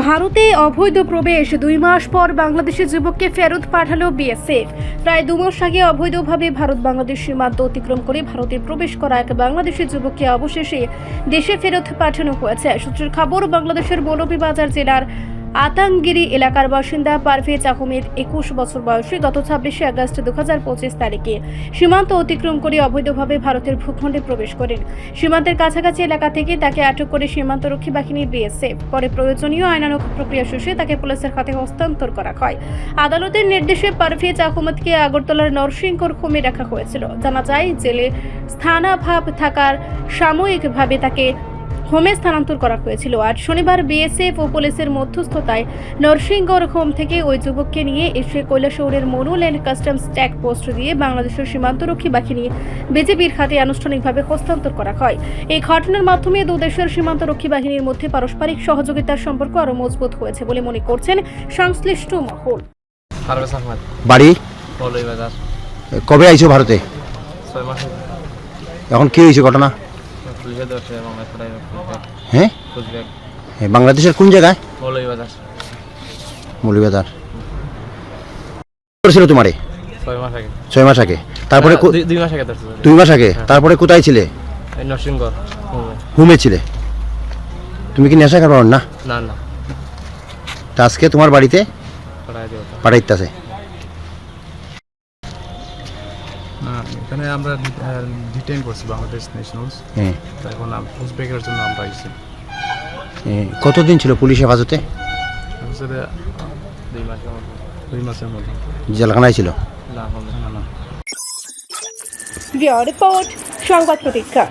ভারতে অবৈধ প্রবেশ 2 মাস পর বাংলাদেশের যুবককে ফেরত পাঠালো বিএসএফ। প্রায় 2 মাস আগে অবৈধভাবে ভারত বাংলাদেশ সীমান্ত অতিক্রম করে ভারতে প্রবেশ করা এক বাংলাদেশের যুবককে অবশেষে দেশে ফেরত পাঠানো হয়েছে। সূত্রের খবর, বাংলাদেশের মৌলভীবাজার জেলার আতাঙ্গিরি এলাকার বাসিন্দা পারভেজ আহমেদ 21 বছর বয়সী গত 26শে আগস্ট 2025 তারিখে সীমান্ত অতিক্রম করে অবৈধভাবে ভারতের ভূখণ্ডে প্রবেশ করেন। সীমান্তের কাছাকাছি এলাকা থেকে তাকে আটক করে সীমান্তরক্ষী বাহিনীর বিএসএফ। পরে প্রয়োজনীয় আইনানুগ প্রক্রিয়া শেষে তাকে পুলিশের হাতে হস্তান্তর করা হয়। আদালতের নির্দেশে পারভেজ আহমেদকে আগরতলার নরসিংহর হোমে রাখা হয়েছিল। জানা যায়, জেলে স্থানাভাব থাকার সাময়িকভাবে তাকে হোমে স্থানান্তর করা হয়েছিল। আজ শনিবার বিএসএফ ও পুলিশের মধ্যস্থতায় নরসিংগড় হোম থেকে ওই যুবককে নিয়ে এসে কৈলাসহরের মনুল্যান্ড কাস্টমস চেক পোস্ট দিয়ে বাংলাদেশের সীমান্তরক্ষী বাহিনী বিজিবির হাতে আনুষ্ঠানিকভাবে হস্তান্তর করা হয়। এই ঘটনার মাধ্যমে দু দেশের সীমান্তরক্ষী বাহিনীর মধ্যে পারস্পরিক সহযোগিতার সম্পর্ক আরও মজবুত হয়েছে বলে মনে করছেন সংশ্লিষ্ট মহল। বাড়ি মৌলভীবাজার। কবে আইছো ভারতে? 6 মাস। এখন কি হয়েছে ঘটনা? পুলিশে ধরছে বাংলাদেশ। হ্যাঁ, বাংলাদেশের কোন জায়গায়? মৌলভীবাজার। মৌলভীবাজার করেছিল তোমারে? 6 মাস আগে। 6 মাস আগে। তারপরে 2 মাস আগে ধরছে। 2 মাস আগে। তারপরে কোথায় ছিলে? এই নরসিংগড় হোমে ছিলে। তুমি কি নেশা খাবার না? না না, তা আজকে তোমার বাড়িতে পাঠাই দিও। পাঠাইতেছে। না, এখানে আমরা ডিটেইন করছি বাংলাদেশ ন্যাশনালস। হ্যাঁ, এখন উজবেকের জন্য আমরা আইছি। কতদিন ছিল পুলিশ হেফাজতে? আসলে 2 মাসের মতো। 2 মাসের মধ্যে। জেলখানায় ছিল? না, না। রিপোর্ট সংবাদ প্রতীক্ষা।